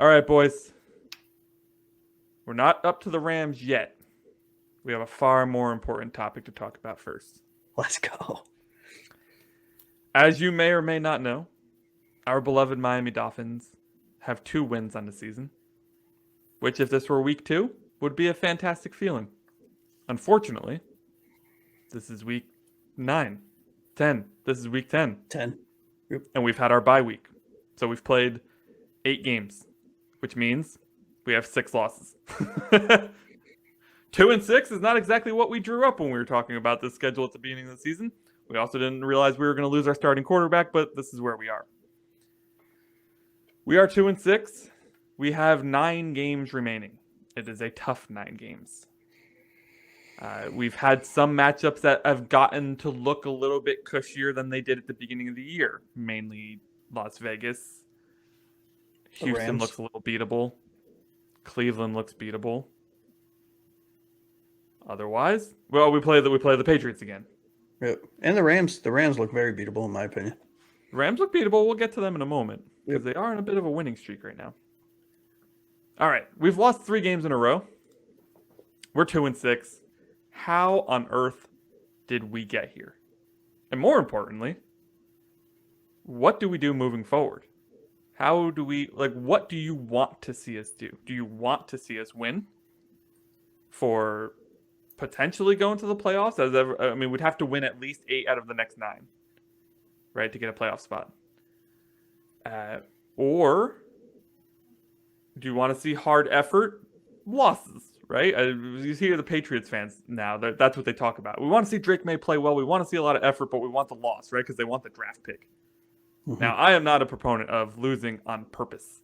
All right, boys. We're not up to the Rams yet. We have a far more important topic to talk about first. Let's go. As you may or may not know, our beloved Miami Dolphins have 2 wins on the season, which, if this were week 2, would be a fantastic feeling. Unfortunately, this is week 9, 10. This is week 10. 10. Yep. And we've had our bye week. So we've played 8 games, which means we have 6 losses. 2-6 is not exactly what we drew up when we were talking about this schedule at the beginning of the season. We also didn't realize we were going to lose our starting quarterback, but this is where we are. We are 2-6. We have 9 games remaining. It is a tough 9 games. We've had some matchups that have gotten to look a little bit cushier than they did at the beginning of the year. Mainly Las Vegas. Houston looks a little beatable. Cleveland looks beatable. Otherwise, well, we play the Patriots again. Yep. And the Rams look very beatable in my opinion. The Rams look beatable. We'll get to them in a moment because they are in a bit of a winning streak right now. All right, we've lost 3 games in a row. We're 2-6. How on earth did we get here? And more importantly, what do we do moving forward? How do we, what do you want to see us do? Do you want to see us win for potentially going to the playoffs? We'd have to win at least 8 out of the next 9, right, to get a playoff spot. Or do you want to see hard effort losses, right? You hear the Patriots fans now, that's what they talk about. We want to see Drake May play well. We want to see a lot of effort, but we want the loss, right? Because they want the draft pick. Mm-hmm. Now, I am not a proponent of losing on purpose.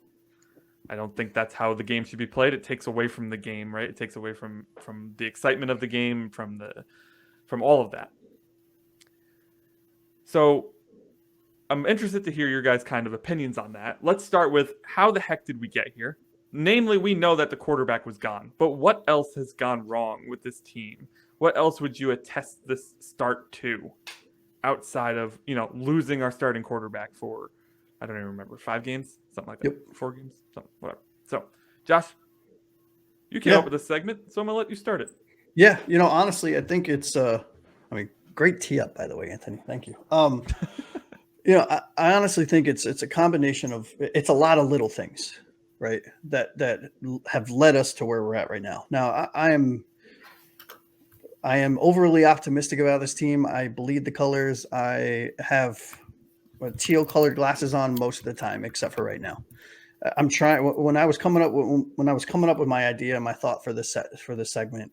I don't think that's how the game should be played. It takes away from the game, right? It takes away from the excitement of the game, from all of that. So I'm interested to hear your guys' kind of opinions on that. Let's start with how the heck did we get here? Namely, we know that the quarterback was gone, but what else has gone wrong with this team? What else would you attest this start to outside of, losing our starting quarterback for, I don't even remember, 5 games? Something like that. Yep. 4 games? Something, whatever. So, Josh, you came up with this segment, so I'm going to let you start it. Yeah, honestly, I think it's, great tee up, by the way, Anthony. Thank you. I honestly think it's a combination of, it's a lot of little things, right, that have led us to where we're at right now. Now, I am overly optimistic about this team. I bleed the colors. I have teal colored glasses on most of the time, except for right now. I'm trying. When I was coming up with my idea, my thought for this segment,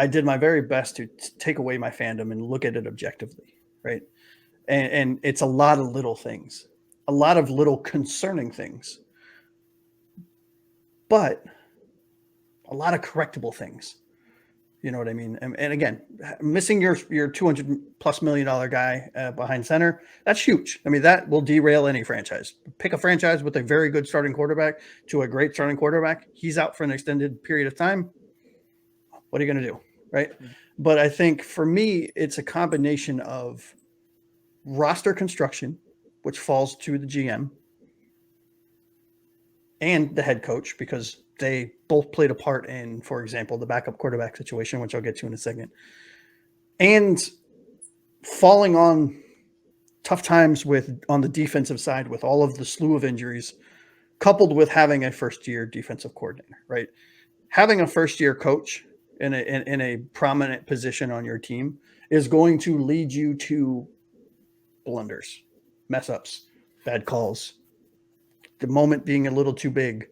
I did my very best to take away my fandom and look at it objectively, right? And it's a lot of little things, a lot of little concerning things, but a lot of correctable things. You know what I mean? And again, missing your $200+ million guy behind center, that's huge. I mean, that will derail any franchise. Pick a franchise with a very good starting quarterback to a great starting quarterback. He's out for an extended period of time. What are you going to do? Right. Mm-hmm. But I think for me, it's a combination of roster construction, which falls to the GM and the head coach, because they both played a part in, for example, the backup quarterback situation, which I'll get to in a second, and falling on tough times on the defensive side with all of the slew of injuries, coupled with having a first-year defensive coordinator, right? Having a first-year coach in a prominent position on your team is going to lead you to blunders, mess ups, bad calls, the moment being a little too big,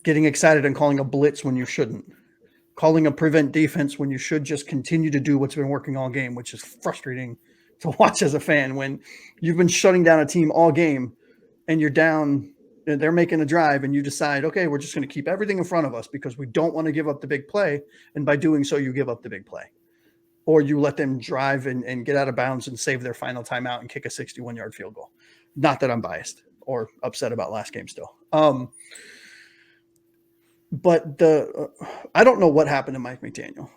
getting excited and calling a blitz when you shouldn't, calling a prevent defense when you should just continue to do what's been working all game, which is frustrating to watch as a fan when you've been shutting down a team all game and you're down, they're making a drive and you decide, okay, we're just going to keep everything in front of us because we don't want to give up the big play. And by doing so, you give up the big play. Or you let them drive and get out of bounds and save their final timeout and kick a 61-yard field goal. Not that I'm biased or upset about last game still. But I don't know what happened to Mike McDaniel,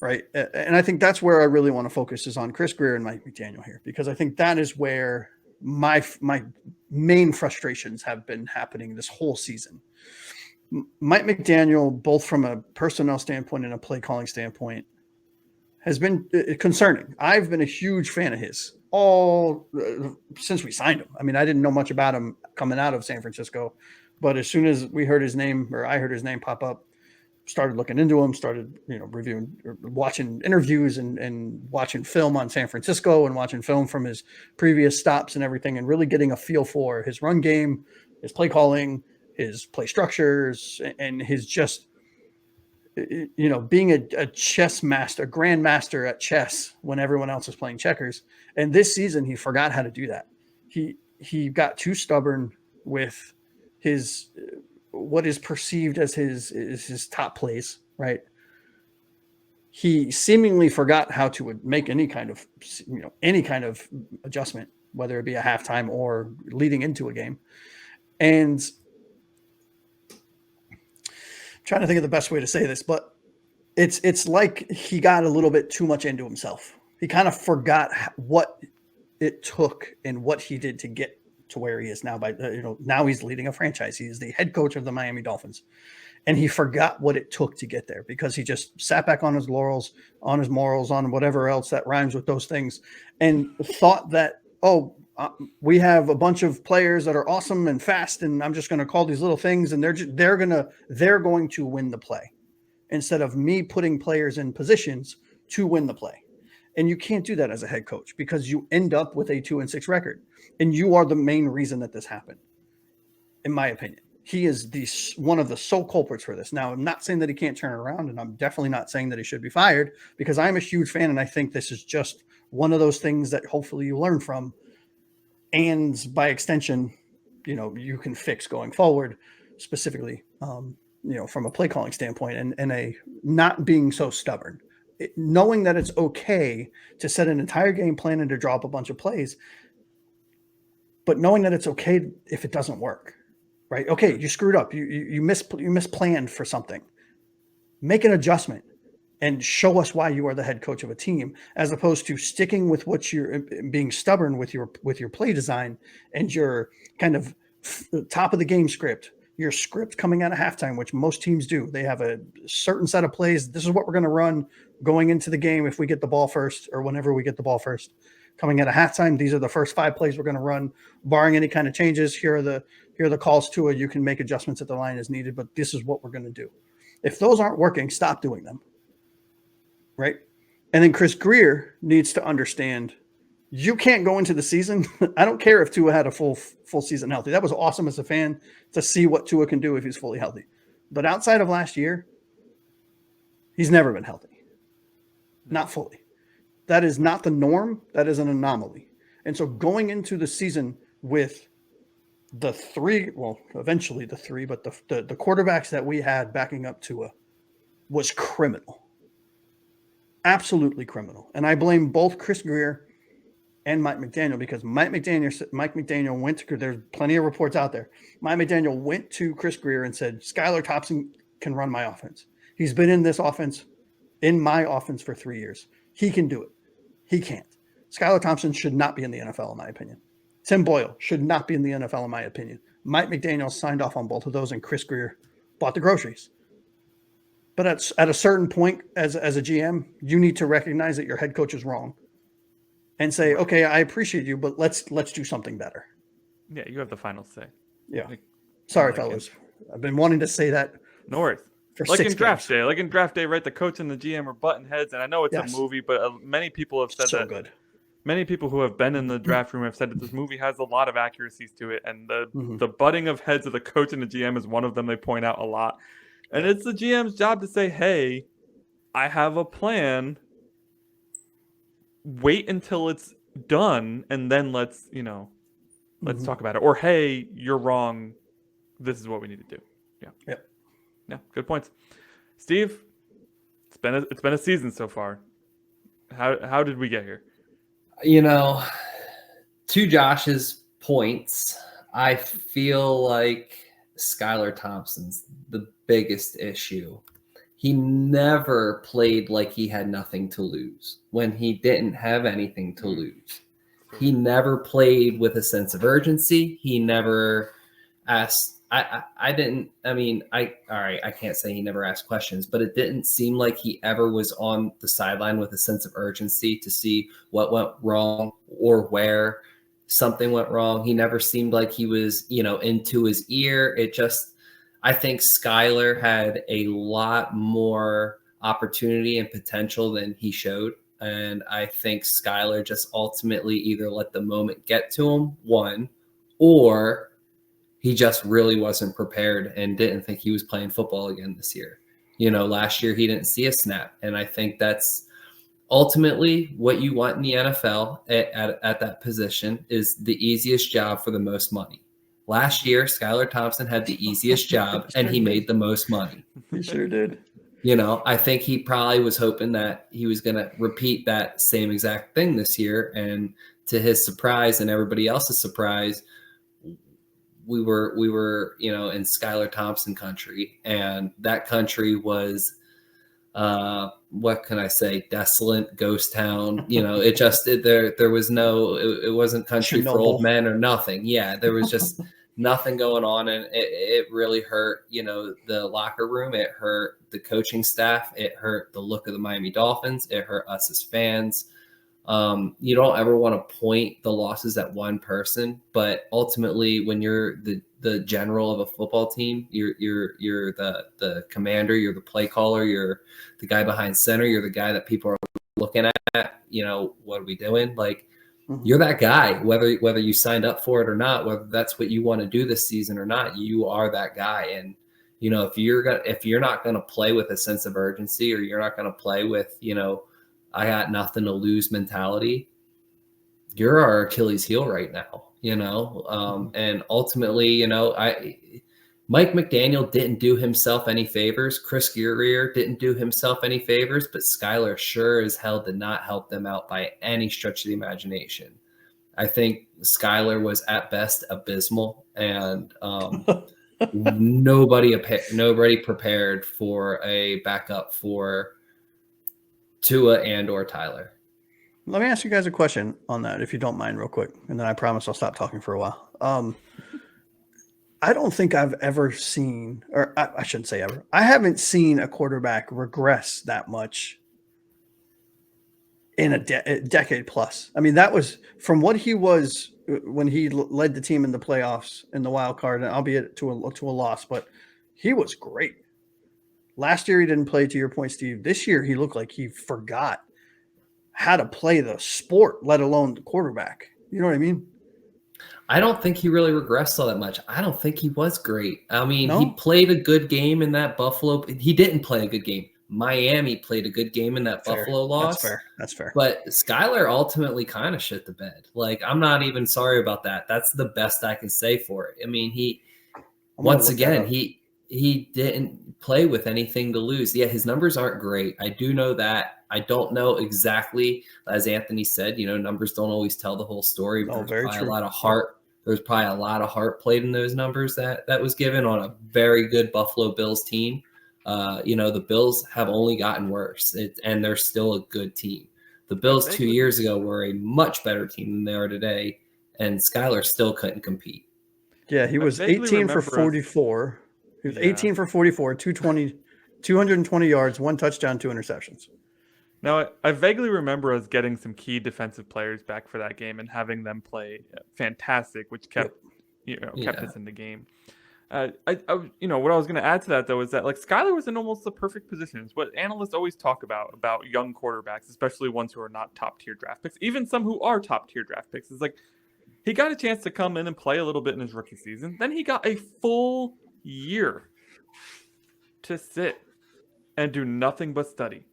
right? And I think that's where I really want to focus is on Chris Grier and Mike McDaniel here, because I think that is where my main frustrations have been happening this whole season. Mike McDaniel, both from a personnel standpoint and a play calling standpoint, has been concerning. I've been a huge fan of his all since we signed him. I mean, I didn't know much about him coming out of San Francisco, but as soon as we heard his name, or I heard his name pop up, started looking into him, started, reviewing, watching interviews and watching film on San Francisco and watching film from his previous stops and everything, and really getting a feel for his run game, his play calling, his play structures, and his just, being a chess master, a grandmaster at chess when everyone else is playing checkers. And this season, he forgot how to do that. He got too stubborn with his what is perceived as his top plays, right? He seemingly forgot how to make any kind of adjustment, whether it be a halftime or leading into a game. And I'm trying to think of the best way to say this, but it's like he got a little bit too much into himself. He kind of forgot what it took and what he did to get to where he is now. Now he's leading a franchise. He's the head coach of the Miami Dolphins, and he forgot what it took to get there because he just sat back on his laurels, on his morals, on whatever else that rhymes with those things, and thought that, we have a bunch of players that are awesome and fast, and I'm just going to call these little things, and they're going to win the play, instead of me putting players in positions to win the play. And you can't do that as a head coach because you end up with a 2-6 record. And you are the main reason that this happened, in my opinion. He is one of the sole culprits for this. Now, I'm not saying that he can't turn it around, and I'm definitely not saying that he should be fired, because I'm a huge fan, and I think this is just one of those things that hopefully you learn from. And by extension, you can fix going forward, specifically, from a play calling standpoint, and a not being so stubborn. Knowing that it's okay to set an entire game plan and to drop a bunch of plays, but knowing that it's okay if it doesn't work, right? Okay, you screwed up. You misplanned for something. Make an adjustment and show us why you are the head coach of a team, as opposed to sticking with what you're being stubborn with your play design and your kind of top of the game script. Your script coming out of halftime, which most teams do. They have a certain set of plays. This is what we're going to run going into the game if we get the ball first, or whenever we get the ball first. Coming out of halftime, these are the first 5 plays we're going to run, barring any kind of changes. Here are the calls to it. You can make adjustments at the line as needed, but this is what we're going to do. If those aren't working, stop doing them. Right? And then Chris Grier needs to understand, you can't go into the season. I don't care if Tua had a full season healthy. That was awesome as a fan to see what Tua can do if he's fully healthy. But outside of last year, he's never been healthy. Not fully. That is not the norm. That is an anomaly. And so going into the season with eventually the 3, but the quarterbacks that we had backing up Tua was criminal. Absolutely criminal. And I blame both Chris Grier and Mike McDaniel, because Mike McDaniel went to, there's plenty of reports out there. Mike McDaniel went to Chris Grier and said, Skylar Thompson can run my offense. He's been in this offense, in my offense, for 3 years. He can do it. He can't. Skylar Thompson should not be in the NFL, in my opinion. Tim Boyle should not be in the NFL, in my opinion. Mike McDaniel signed off on both of those, and Chris Grier bought the groceries. But at a certain point, as a GM, you need to recognize that your head coach is wrong and say, okay, I appreciate you, but let's do something better. Yeah, you have the final say. Yeah. Sorry, fellas. I've been wanting to say that. No worries. Like in draft day, right? The coach and the GM are button heads, and I know it's a movie, but many people have said that. Good. Many people who have been in the draft room have said that this movie has a lot of accuracies to it, and the butting of heads of the coach and the GM is one of them. They point out a lot, and it's the GM's job to say, "Hey, I have a plan. Wait until it's done, and then let's talk about it." Or, "Hey, you're wrong. This is what we need to do." Yeah. Yep. Yeah, good points. Steve, it's been a season so far. How did we get here? To Josh's points, I feel like Skylar Thompson's the biggest issue. He never played like he had nothing to lose when he didn't have anything to lose. He never played with a sense of urgency. He never asked I didn't. I mean, all right. I can't say he never asked questions, but it didn't seem like he ever was on the sideline with a sense of urgency to see what went wrong or where something went wrong. He never seemed like he was, into his ear. I think Skylar had a lot more opportunity and potential than he showed. And I think Skylar just ultimately either let the moment get to him, one, or he just really wasn't prepared and didn't think he was playing football again this year. Last year he didn't see a snap. And I think that's ultimately what you want in the NFL at that position is the easiest job for the most money. Last year, Skylar Thompson had the easiest job and he made the most money. He sure did. I think he probably was hoping that he was going to repeat that same exact thing this year. And to his surprise and everybody else's surprise, we were in Skylar Thompson country, and that country was what can I say, desolate, ghost town. There was it wasn't country for old men or nothing. Yeah, there was just nothing going on, and it really hurt the locker room. It hurt the coaching staff. It hurt the look of the Miami Dolphins. It hurt us as fans. You don't ever want to point the losses at one person, but ultimately when you're the general of a football team, you're the commander, you're the play caller, you're the guy behind center, you're the guy that people are looking at, what are we doing? Like, you're that guy, whether you signed up for it or not, whether that's what you want to do this season or not, you are that guy. And, if you're not going to play with a sense of urgency, or you're not going to play with, I got nothing to lose mentality, you're our Achilles heel right now, and ultimately, Mike McDaniel didn't do himself any favors. Chris Greer didn't do himself any favors, but Skylar sure as hell did not help them out by any stretch of the imagination. I think Skylar was at best abysmal, and nobody prepared for a backup for Tua and or Tyler. Let me ask you guys a question on that, if you don't mind, real quick, and then I promise I'll stop talking for a while. I don't think I've ever seen, or I shouldn't say ever, I haven't seen a quarterback regress that much in a decade plus. I mean, that was from what he was when he led the team in the playoffs in the wild card, and albeit to a loss, but he was great. Last year, he didn't play, to your point, Steve. This year, he looked like he forgot how to play the sport, let alone the quarterback. You know what I mean? I don't think he really regressed all that much. I don't think he was great. I mean, He played a good game in that Buffalo. He didn't play a good game. Miami played a good game in that Buffalo loss. That's fair. But Skylar ultimately kind of shit the bed. Like, I'm not even sorry about that. That's the best I can say for it. I mean, he didn't play with anything to lose. Yeah, his numbers aren't great. I do know that. I don't know exactly, as Anthony said, numbers don't always tell the whole story. But very true. A lot of heart. There's probably a lot of heart played in those numbers that was given on a very good Buffalo Bills team. The Bills have only gotten worse, and they're still a good team. The Bills 2 years ago were a much better team than they are today, and Skylar still couldn't compete. Yeah, he was 18 for 44. He was 18 for 44, 220 yards, 1 touchdown, 2 interceptions. Now, I vaguely remember us getting some key defensive players back for that game and having them play fantastic, which kept us in the game. What I was going to add to that, though, is that like Skylar was in almost the perfect position. It's what analysts always talk about young quarterbacks, especially ones who are not top-tier draft picks, even some who are top-tier draft picks. It's like he got a chance to come in and play a little bit in his rookie season. Then he got a full year to sit and do nothing but study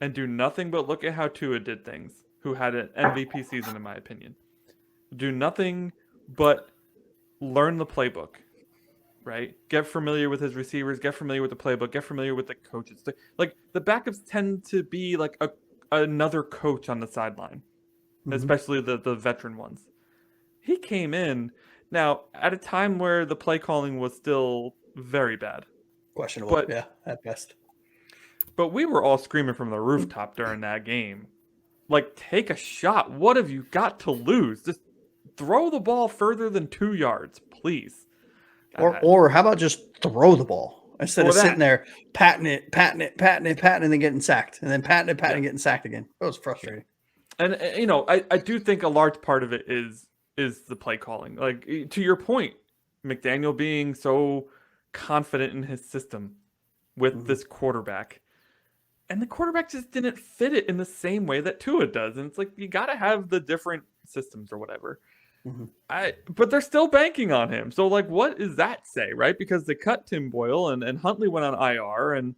and do nothing but look at how Tua did things, who had an MVP season, in my opinion. Do nothing but learn the playbook, right? Get familiar with his receivers, get familiar with the playbook, get familiar with the coaches. Like, the backups tend to be like another coach on the sideline, especially the veteran ones. He came in now at a time where the play calling was still very bad. Questionable, at best. But we were all screaming from the rooftop during that game. Like, take a shot. What have you got to lose? Just throw the ball further than 2 yards, please. Or how about just throw the ball instead Or of sitting that. there patting it, and then getting sacked, and then patting it, and getting sacked again. It was frustrating. And I do think a large part of it is the play calling. Like, to your point, McDaniel being so confident in his system with this quarterback, and the quarterback just didn't fit it in the same way that Tua does. And it's like, you got to have the different systems or whatever. But they're still banking on him. So, like, what does that say, right? Because they cut Tim Boyle and Huntley went on IR, and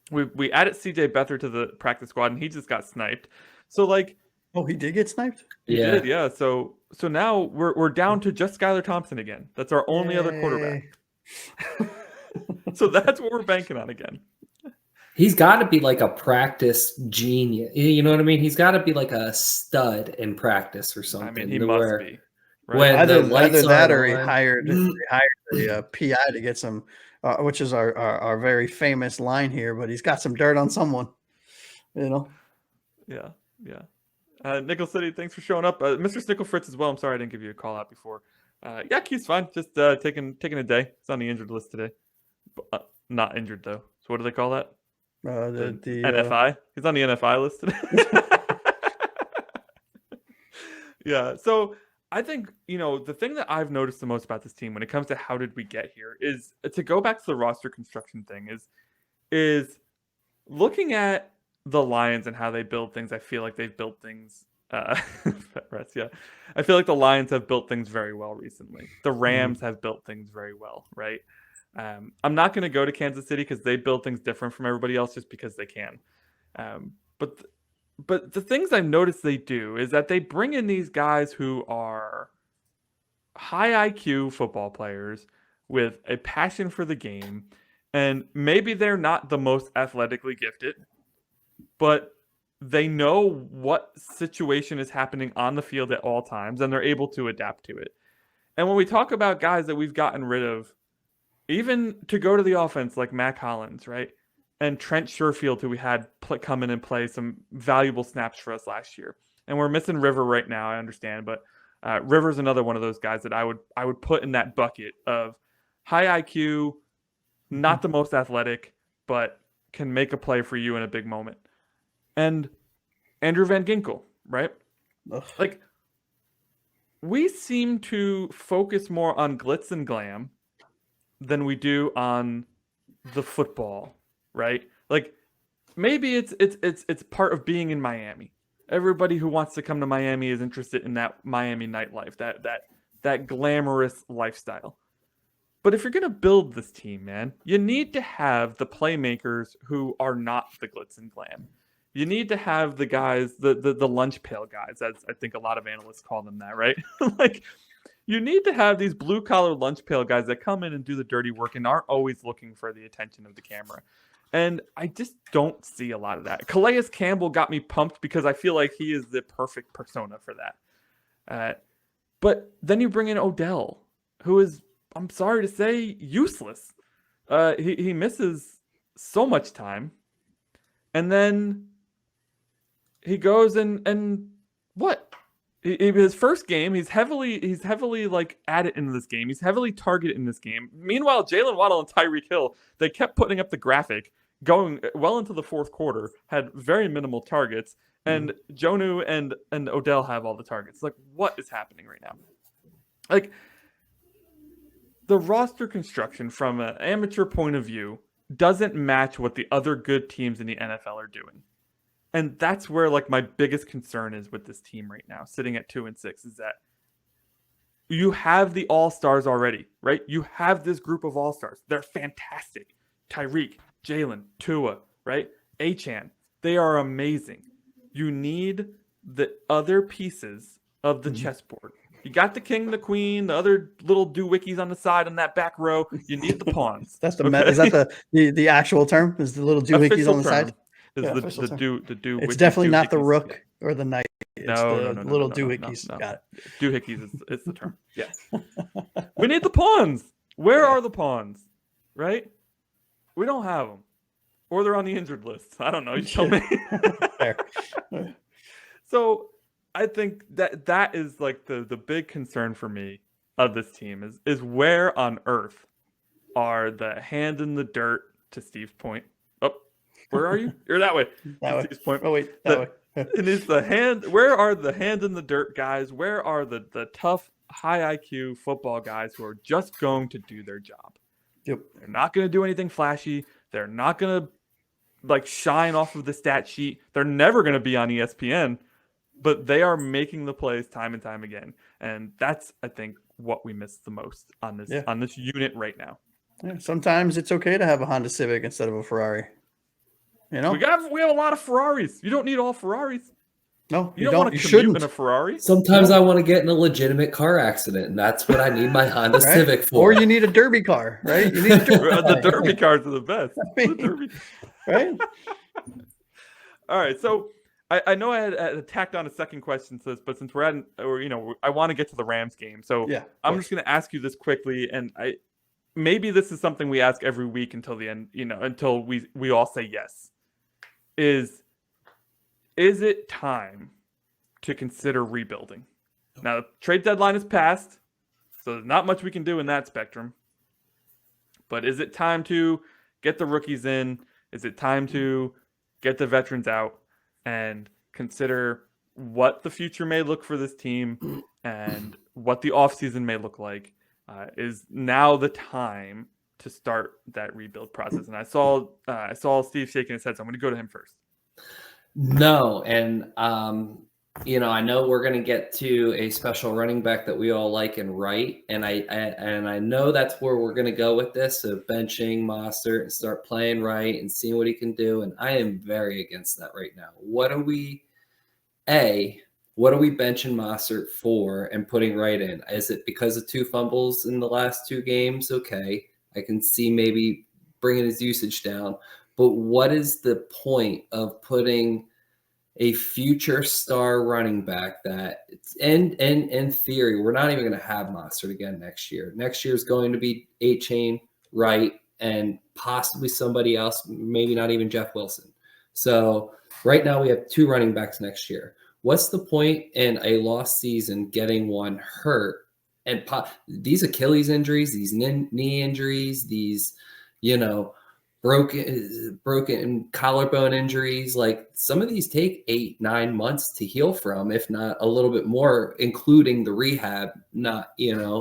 we added CJ Beathard to the practice squad, and he just got sniped. So, like, oh, he did get sniped? He did, yeah. So now we're down to just Skylar Thompson again. That's our only other quarterback. So that's what we're banking on again. He's got to be like a practice genius. You know what I mean? He's got to be like a stud in practice or something. I mean, he must be. Right? When either that or he hired a PI to get some, which is our very famous line here, but he's got some dirt on someone, you know? Yeah. Nickel City, thanks for showing up. Mr. Snickle Fritz as well. I'm sorry I didn't give you a call out before. Yeah, Keith's fine. Just taking a day. It's on the injured list today. Not injured, though. So what do they call that? The NFI. He's on the NFI list today. Yeah. So I think, the thing that I've noticed the most about this team when it comes to how did we get here is to go back to the roster construction thing is looking at the Lions and how they build things. I feel like they've built things. Yeah. I feel like the Lions have built things very well recently. The Rams have built things very well, right? I'm not going to go to Kansas City because they build things different from everybody else just because they can. But the things I've noticed they do is that they bring in these guys who are high IQ football players with a passion for the game, and maybe they're not the most athletically gifted, but they know what situation is happening on the field at all times, and they're able to adapt to it. And when we talk about guys that we've gotten rid of, even to go to the offense like Mac Hollins, right? And Trent Sherfield, who we had come in and play some valuable snaps for us last year. And we're missing River right now, I understand, but River's another one of those guys that I would put in that bucket of high IQ, not the most athletic, but can make a play for you in a big moment. And Andrew Van Ginkel, right? Ugh. Like, we seem to focus more on glitz and glam than we do on the football, right? Like, maybe it's part of being in Miami. Everybody who wants to come to Miami is interested in that Miami nightlife, that glamorous lifestyle. But if you're going to build this team, man, you need to have the playmakers who are not the glitz and glam. You need to have the guys, the lunch pail guys, as I think a lot of analysts call them that, right? Like, you need to have these blue-collar lunch pail guys that come in and do the dirty work and aren't always looking for the attention of the camera. And I just don't see a lot of that. Calais Campbell got me pumped because I feel like he is the perfect persona for that. But then you bring in Odell, who is, I'm sorry to say, useless. He misses so much time. And then he goes and what? His first game, he's heavily like added into this game. He's heavily targeted in this game. Meanwhile, Jalen Waddle and Tyreek Hill, they kept putting up the graphic going well into the fourth quarter, had very minimal targets, and Jonnu and Odell have all the targets. Like, what is happening right now? Like, the roster construction from an amateur point of view doesn't match what the other good teams in the NFL are doing. And that's where, like, my biggest concern is with this team right now, sitting at 2-6, is that you have the all-stars already, right? You have this group of all-stars. They're fantastic. Tyreek, Jalen, Tua, right? Achane. They are amazing. You need the other pieces of the chessboard. You got the king, the queen, the other little doohickeys on the side on that back row. You need the pawns. That's the is that the actual term? Is the little doohickeys on the side? Is the do It's definitely not the rook or the knight. It's no, little doohickeys. No. Got it. Doohickeys is the term. Yeah. We need the pawns. Where are the pawns? Right? We don't have them. Or they're on the injured list. I don't know. You tell me. Fair. So I think that is like the big concern for me of this team is where on earth are the hand in the dirt, to Steve's point. Oh, where are you? You're that way. That to way. Steve's point. Oh wait, that way. It is the hand. Where are the hand in the dirt guys? Where are the tough, high IQ football guys who are just going to do their job? Yep. They're not going to do anything flashy. They're not going to like shine off of the stat sheet. They're never going to be on ESPN, but they are making the plays time and time again. And that's, I think, what we miss the most on this unit right now. Yeah, sometimes it's okay to have a Honda Civic instead of a Ferrari. You know, We have a lot of Ferraris. You don't need all Ferraris. no, You don't want to You commute shouldn't. in a Ferrari. Sometimes I want to get in a legitimate car accident, and that's what I need my Honda Right? Civic for. Or you need a derby car, right? You need a derby The derby cars are the best. The derby. right? All right, so I know I had tacked on a second question to this, but since we're at, I want to get to the Rams game, so Yeah, I'm just going to ask you this quickly, and maybe this is something we ask every week until the end, until we all say yes. Is it time to consider rebuilding? Now, the trade deadline is passed, so there's not much we can do in that spectrum. But is it time to get the rookies in? Is it time to get the veterans out and consider what the future may look for this team and what the offseason may look like? Is now the time to start that rebuild process? And I saw Steve shaking his head, so I'm going to go to him first. No, and I know we're going to get to a special running back that we all like and right, and I know that's where we're going to go with this, of benching Mostert and start playing right and seeing what he can do, and I am very against that right now. What are we benching Mostert for and putting right in? Is it because of 2 fumbles in the last 2 games? Okay, I can see maybe bringing his usage down. But what is the point of putting a future star running back that, in theory, we're not even going to have Mostert again next year. Next year is going to be A-Chain, Wright, and possibly somebody else, maybe not even Jeff Wilson. So right now we have 2 running backs next year. What's the point in a lost season getting one hurt? And these Achilles injuries, these knee injuries, these, broken collarbone injuries, like some of these take 8-9 months to heal from, if not a little bit more, including the rehab. Not,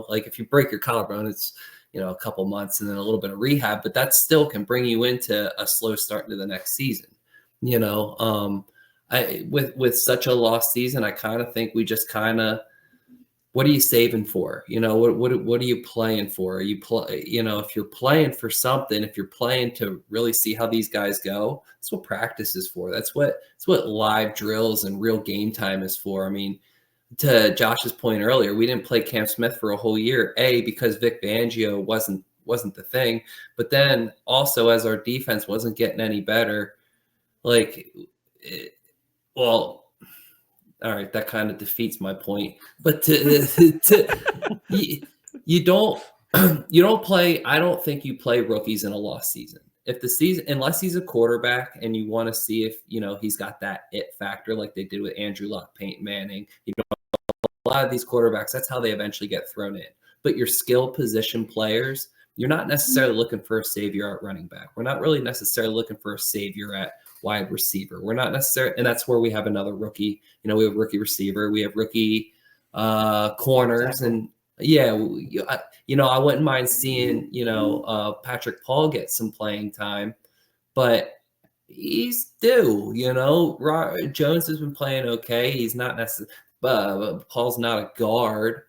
like if you break your collarbone, it's, a couple months and then a little bit of rehab, but that still can bring you into a slow start into the next season. With such a lost season, I kind of think we just what are you saving for? What are you playing for? Are you if you're playing for something, if you're playing to really see how these guys go, that's what practice is for. That's what live drills and real game time is for. I mean, to Josh's point earlier, we didn't play Cam Smith for a whole year, because Vic Fangio wasn't the thing, but then also as our defense wasn't getting any better, all right, that kind of defeats my point. But you don't play. I don't think you play rookies in a lost season. If the season, unless he's a quarterback and you want to see if he's got that it factor like they did with Andrew Luck, Peyton Manning. A lot of these quarterbacks, that's how they eventually get thrown in. But your skill position players, you're not necessarily looking for a savior at running back. We're not really necessarily looking for a savior at wide receiver. We're not necessarily, and that's where we have another rookie. We have rookie receiver, we have rookie corners, and I wouldn't mind seeing Patrick Paul get some playing time, but he's due. Jones has been playing okay. He's not necessarily, Paul's not a guard.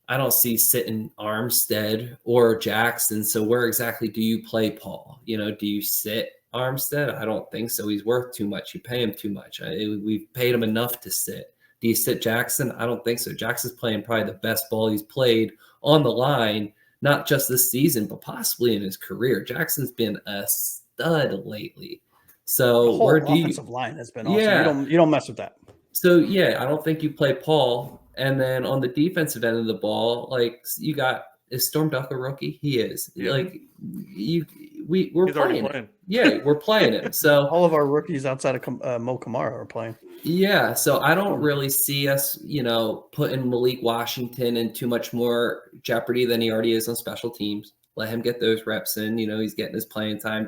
I don't see sitting Armstead or Jackson. So where exactly do you play Paul? Do you sit Armstead? I don't think so. He's worth too much. You pay him too much. We've paid him enough to sit. Do you sit Jackson? I don't think so. Jackson's playing probably the best ball he's played on the line, not just this season, but possibly in his career. Jackson's been a stud lately. So the whole where do offensive line has been awesome. You don't mess with that. So I don't think you play Paul. And then on the defensive end of the ball, you got, is Storm Duck a rookie? He is. Yeah. we're He's already playing him. playing. Yeah, we're playing him. So All of our rookies outside of Mo Kamara are playing. yeah, so I don't really see us, putting Malik Washington in too much more jeopardy than he already is on special teams. Let him get those reps in. He's getting his playing time.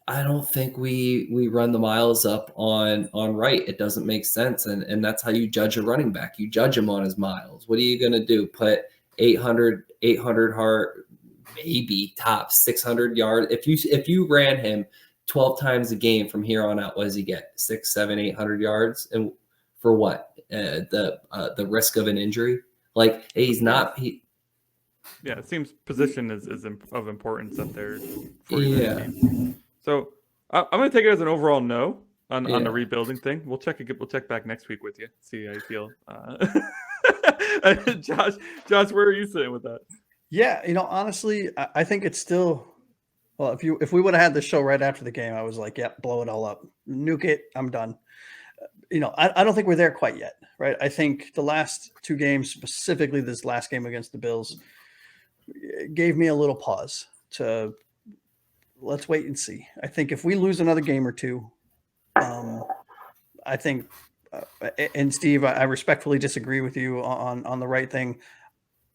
I don't think we run the miles up on Wright. It doesn't make sense, and that's how you judge a running back. You judge him on his miles. What are you going to do? Put 800 heart, maybe top 600 yards. If you ran him 12 times a game from here on out, what does he get? 600, 700, 800 yards, and for what? The risk of an injury? Like he's not. Yeah, it seems position is of importance up there for Yeah. either team. So I'm going to take it as an overall no on Yeah. the rebuilding thing. We'll check back next week with you, see how you feel. Josh, where are you sitting with that? Yeah, honestly, I think it's still. Well, if we would have had the show right after the game, I was like, "Yep, blow it all up, nuke it, I'm done." I don't think we're there quite yet, right? I think the last two games, specifically this last game against the Bills, gave me a little pause to let's wait and see. I think if we lose another game or two, I think, and Steve, I respectfully disagree with you on the right thing.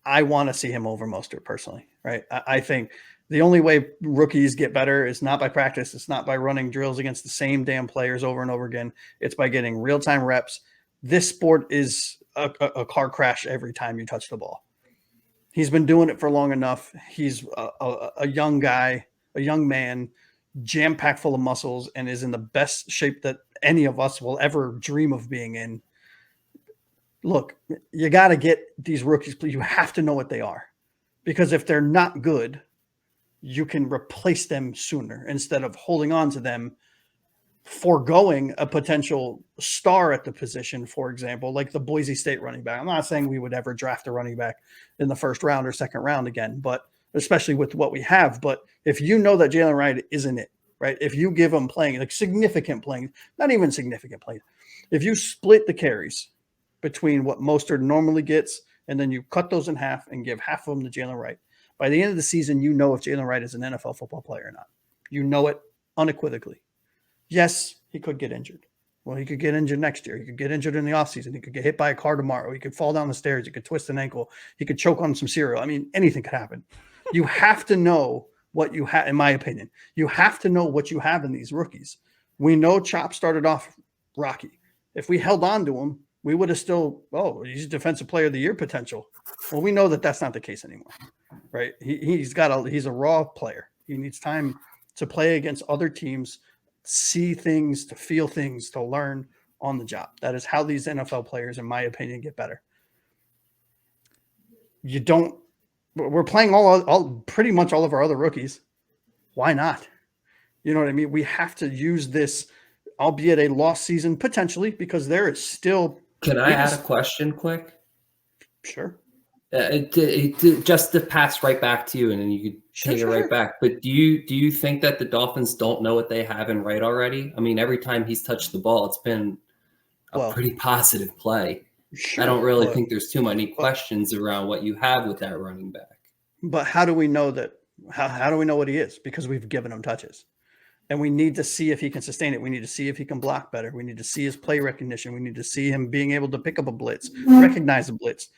I want to see him over Mostert personally, right? I think the only way rookies get better is not by practice. It's not by running drills against the same damn players over and over again. It's by getting real-time reps. This sport is a car crash every time you touch the ball. He's been doing it for long enough. He's a young guy, a young man, jam-packed full of muscles, and is in the best shape that any of us will ever dream of being in. Look, you got to get these rookies. You have to know what they are, because if they're not good, you can replace them sooner instead of holding on to them, foregoing a potential star at the position, for example, like the Boise State running back. I'm not saying we would ever draft a running back in the first round or second round again, but especially with what we have. But if you know that Jalen Wright isn't it, right? If you give him playing, like significant playing, not even significant playing, if you split the carries between what Mostert normally gets, and then you cut those in half and give half of them to Jalen Wright, by the end of the season, you know if Jalen Wright is an NFL football player or not. You know it unequivocally. Yes, he could get injured. Well, he could get injured next year. He could get injured in the offseason. He could get hit by a car tomorrow. He could fall down the stairs. He could twist an ankle. He could choke on some cereal. I mean, anything could happen. You have to know what you have, in my opinion. You have to know what you have in these rookies. We know Chop started off rocky. If we held on to him, we would have still, he's defensive player of the year potential. Well, we know that that's not the case anymore, right? He's a raw player. He needs time to play against other teams, see things, to feel things, to learn on the job. That is how these NFL players, in my opinion, get better. We're playing pretty much all of our other rookies. Why not? You know what I mean? We have to use this, albeit a lost season potentially, because there is still. Can I add a question quick? Sure. Just to pass right back to you, and then you could take it right back. But do you think that the Dolphins don't know what they have in Wright already? I mean, every time he's touched the ball, it's been a pretty positive play. Sure, I don't really think there's too many questions around what you have with that running back. But how do we know that? How do we know what he is? Because we've given him touches. And we need to see if he can sustain it. We need to see if he can block better. We need to see his play recognition. We need to see him being able to pick up a blitz, recognize a blitz,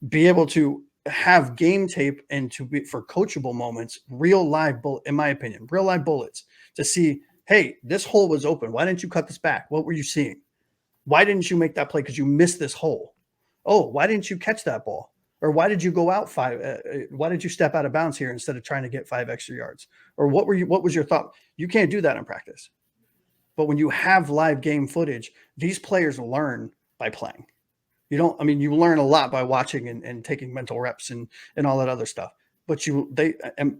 be able to have game tape, and to be for coachable moments, real live bullet, in my opinion, real live bullets to see, hey, this hole was open. Why didn't you cut this back? What were you seeing? Why didn't you make that play? Because you missed this hole. Oh, why didn't you catch that ball? Or why did you go out why did you step out of bounds here instead of trying to get 5 extra yards? Or what was your thought? You can't do that in practice. But when you have live game footage, these players learn by playing. You learn a lot by watching and taking mental reps and all that other stuff. But and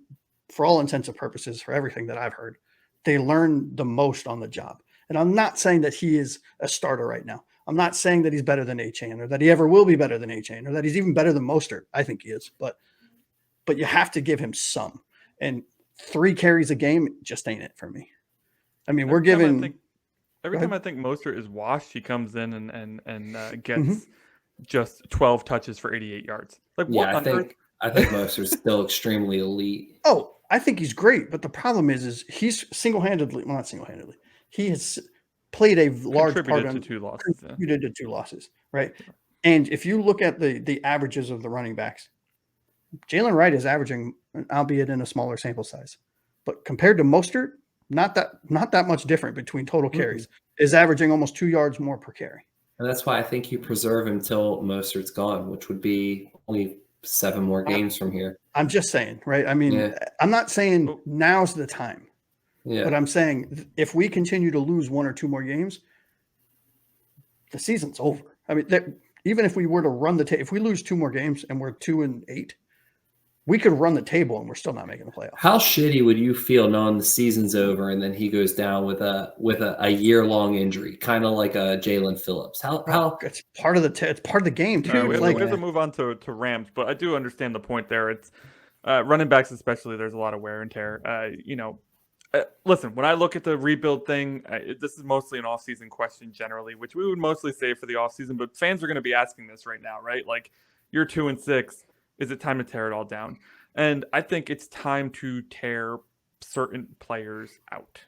for all intents and purposes, for everything that I've heard, they learn the most on the job. And I'm not saying that he is a starter right now. I'm not saying that he's better than Achane, or that he ever will be better than Achane, or that he's even better than Mostert. I think he is, but you have to give him some. And 3 carries a game just ain't it for me. I mean, Every time I think Mostert is washed, he comes in and gets just 12 touches for 88 yards. Like, what on earth? I think Mostert's still extremely elite. Oh, I think he's great, but the problem is he's single-handedly, well, not single-handedly, he has played a large part Contributed to on 2 losses. Yeah. contributed to 2 losses, right? And if you look at the averages of the running backs, Jalen Wright is averaging, albeit in a smaller sample size, but compared to Mostert, not that much different between total carries. Is averaging almost 2 yards more per carry. And that's why I think you preserve him till Mostert's gone, which would be only 7 more games from here. I'm just saying, right? I mean, I'm not saying now's the time, but I'm saying if we continue to lose 1 or 2 more games, the season's over. I mean, even if we were to run the table, if we lose 2 more games and we're 2-8, we could run the table and we're still not making the playoffs. How shitty would you feel knowing the season's over and then he goes down with a year-long injury, kind of like a Jalen Phillips? How it's part of the game, too. We have to move on to Rams, but I do understand the point there. It's running backs, especially. There's a lot of wear and tear. Listen, when I look at the rebuild thing, this is mostly an offseason question generally, which we would mostly save for the offseason. But fans are going to be asking this right now, right? Like, you're 2-6. Is it time to tear it all down? And I think it's time to tear certain players out.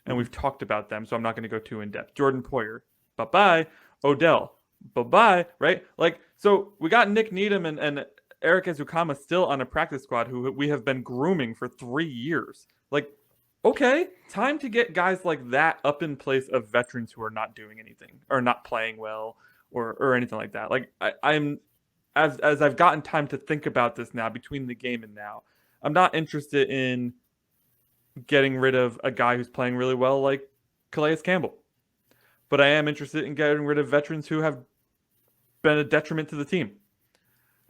And we've talked about them, so I'm not going to go too in depth. Jordan Poyer, bye-bye. Odell, bye-bye, right? Like, so we got Nick Needham and Eric Ezukama still on a practice squad who we have been grooming for 3 years. Like, okay, time to get guys like that up in place of veterans who are not doing anything or not playing well or anything like that. Like, I'm as I've gotten time to think about this now, between the game and now, I'm not interested in getting rid of a guy who's playing really well like Calais Campbell. But I am interested in getting rid of veterans who have been a detriment to the team.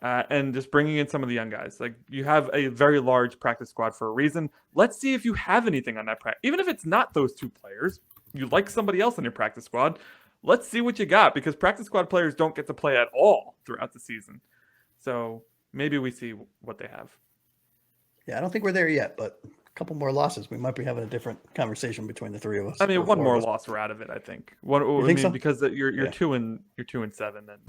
And just bringing in some of the young guys. Like, you have a very large practice squad for a reason. Let's see if you have anything on that practice. Even if it's not those 2 players, you like somebody else on your practice squad, let's see what you got, because practice squad players don't get to play at all throughout the season. So maybe we see what they have. Yeah, I don't think we're there yet, but a couple more losses, we might be having a different conversation between the 3 of us. I mean, 1 more loss, we're out of it, I think. So? Because you're 2-7, then